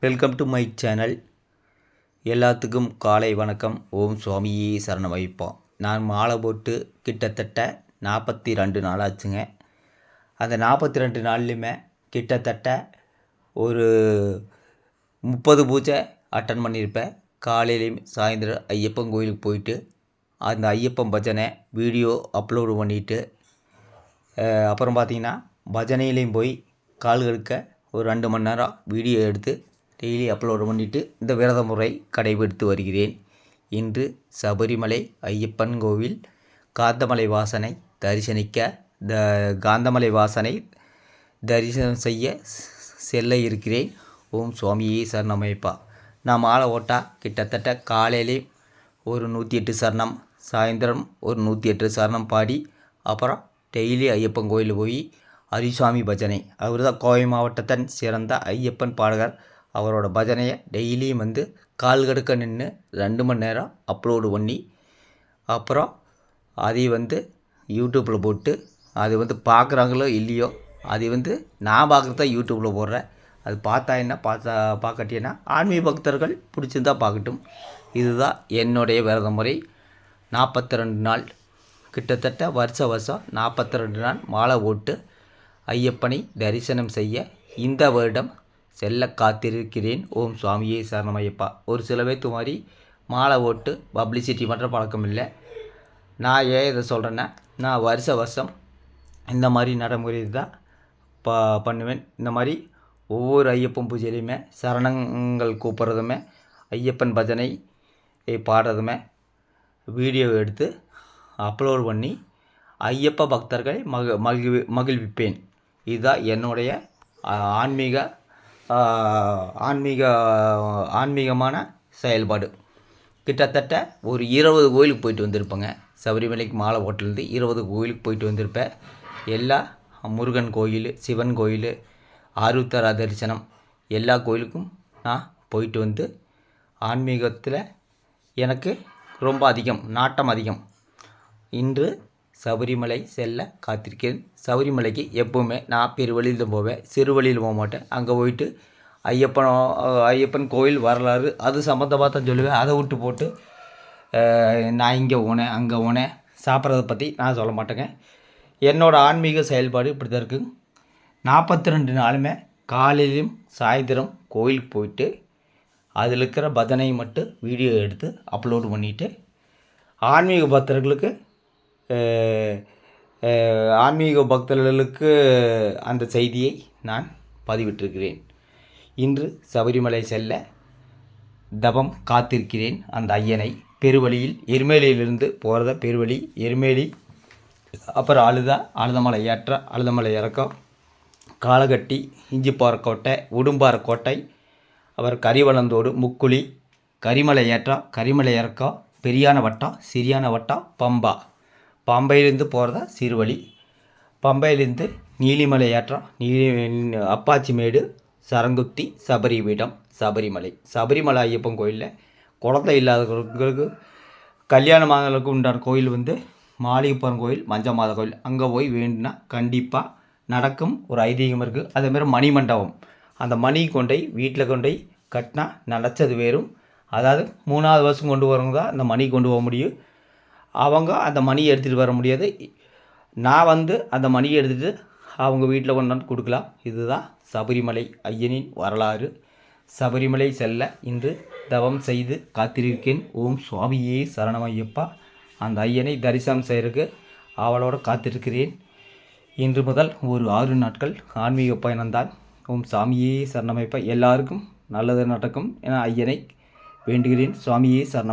Welcome to my channel. எல்லாத்துக்கும் காலை வணக்கம். ஓம் சுவாமியே சரணமைப்பா. நான் மாலை போட்டு கிட்டத்தட்ட 42 நாள் ஆச்சுங்க. அந்த 42 நாள்லையுமே கிட்டத்தட்ட ஒரு 30 பூஜை அட்டன் பண்ணியிருப்பேன். காலையிலையும் சாயந்தரம் ஐயப்பன் கோயிலுக்கு போயிட்டு அந்த ஐயப்பன் பஜனை வீடியோ அப்லோடு பண்ணிவிட்டு அப்புறம் பார்த்திங்கன்னா பஜனையிலையும் போய் கால் கடுக்க ஒரு 2 மணி நேரம் வீடியோ எடுத்து டெய்லி அப்லோடு பண்ணிவிட்டு இந்த விரத முறை கடைபிடித்து வருகிறேன். இன்று சபரிமலை ஐயப்பன் கோவில் காந்தமலை வாசனை தரிசனம் செய்ய செல்ல இருக்கிறேன். ஓம் சுவாமியே சரணமைப்பா. நான் மாலை ஓட்டா கிட்டத்தட்ட காலையிலே ஒரு 108 சரணம், சாயந்தரம் ஒரு 108 சரணம் பாடி அப்புறம் டெய்லி ஐயப்பன் கோயில் போய் ஹரிசுவாமி பஜனை, அவர் தான் கோவை மாவட்டத்தின் சிறந்த ஐயப்பன் பாடகர். அவரோட பஜனையை டெய்லியும் கால் கடுக்க நின்று 2 மணி நேரம் அப்லோடு பண்ணி அப்புறம் அதை யூடியூப்பில் போட்டு அது பார்க்குறாங்களோ இல்லையோ, அது நான் பார்க்குறத யூடியூப்பில் போடுறேன். அது பார்த்தா என்ன பார்க்கட்டினா ஆன்மீக பக்தர்கள் பிடிச்சிருந்தா பார்க்கட்டும். இதுதான் என்னுடைய விரத முறை. 42 நாள் கிட்டத்தட்ட வருஷம் 42 நாள் மாலை ஓட்டு ஐயப்பனை தரிசனம் செய்ய இந்த வருடம் செல்ல காத்திருக்கிறேன். ஓம் சுவாமியே சரணமையப்பா. ஒரு சில பேர்த்து மாதிரி மாலை ஓட்டு பப்ளிசிட்டி பண்ணுற பழக்கம் இல்லை. நான் ஏன் இதை சொல்கிறேன்னா, நான் வருஷம் இந்த மாதிரி நடைமுறை தான் பண்ணுவேன். இந்த மாதிரி ஒவ்வொரு ஐயப்பன் பூஜையிலையுமே சரணங்கள் கூப்பிட்றதுமே ஐயப்பன் பஜனை பாடுறதுமே வீடியோ எடுத்து அப்லோடு பண்ணி ஐயப்ப பக்தர்களை மகிழ்விப்பேன். இதுதான் என்னுடைய ஆன்மீகமான செயல்பாடு. கிட்டத்தட்ட ஒரு 20 கோயிலுக்கு போயிட்டு வந்திருப்பேங்க. சபரிமலைக்கு மாலை ஓட்டிலேருந்து 20 கோயிலுக்கு போயிட்டு வந்திருப்பேன். எல்லா முருகன் கோயில், சிவன் கோயில், ஆருத்ரா தரிசனம் எல்லா கோயிலுக்கும் நான் போயிட்டு ஆன்மீகத்தில் எனக்கு ரொம்ப நாட்டம் அதிகம். இன்று சபரிமலை செல்ல காத்திருக்கேன். சபரிமலைக்கு எப்போவுமே நான் பெருவழியில் தான் போவேன், சிறு வழியில் போக மாட்டேன். அங்கே போயிட்டு ஐயப்பன் கோயில் வரலாறு அது சம்மந்தமாக தான் சொல்லுவேன். அதை விட்டு போட்டு நான் இங்கே போனேன் அங்கே போனேன் சாப்பிட்றத பற்றி நான் சொல்ல மாட்டேங்க. என்னோடய ஆன்மீக செயல்பாடு இப்படி தான் இருக்குது. 42 நாளுமே காலையிலையும் சாயந்தரம் கோயிலுக்கு போயிட்டு அதில் இருக்கிற பஜனையை மட்டும் வீடியோ எடுத்து அப்லோடு பண்ணிவிட்டு ஆன்மீக பக்தர்களுக்கு அந்த செய்தியை நான் பதிவிட்டிருக்கிறேன். இன்று சபரிமலை செல்ல தவம் காத்திருக்கிறேன். அந்த ஐயனை பெருவழியில் எருமேலியிலிருந்து போகிறத பெருவழி, எருமேலி, அப்புறம் அழுதமலை ஏற்ற, அழுதமலை இறக்கம், காலகட்டி, இஞ்சிப்பாறைக்கோட்டை, உடும்பாறைக்கோட்டை, அப்புறம் கரிவளந்தோடு, முக்குழி, கரிமலை ஏற்றம், கரிமலை இறக்கம், பெரியான வட்டம், சிறியான வட்டம், பம்பையிலேருந்து போகிறதா சிறுவழி, பம்பையிலேருந்து நீலிமலை ஏற்றம், அப்பாச்சிமேடு, சரங்குத்தி, சபரிபீடம், சபரிமலை ஐயப்பன் கோயிலில் குழந்தை இல்லாதவர்களுக்கு கல்யாணம் ஆகிறதுக்கு உண்டான கோயில் மாளிகைப்புறம் கோயில், மஞ்சள் மாத கோயில். அங்கே போய் வேண்டுனா கண்டிப்பாக நடக்கும் ஒரு ஐதீகம் இருக்குது. அதேமாதிரி மணிமண்டபம், அந்த மணி வீட்டில் கொண்டு கட்டினா நினச்சது வேறும். அதாவது 3வது வருஷம் கொண்டு வரவங்க தான் அந்த மணி கொண்டு போக முடியும். அவங்க அந்த மணியை எடுத்துகிட்டு வர முடியாது. நான் அந்த மணியை எடுத்துகிட்டு அவங்க வீட்டில் கொண்டாந்து கொடுக்கலாம். இதுதான் சபரிமலை ஐயனின் வரலாறு. சபரிமலை செல்ல இன்று தவம் செய்து காத்திருக்கேன். ஓம் சுவாமியே சரணமையப்பா. அந்த ஐயனை தரிசனம் செய்கிறதுக்கு அவளோடு காத்திருக்கிறேன். இன்று முதல் ஒரு 6 நாட்கள் ஆன்மீக பயணம்தான். ஓம் சாமியே சரணமைப்பா. எல்லாருக்கும் நல்லது நடக்கும் என ஐயனை வேண்டுகிறேன். சுவாமியே சரணம்.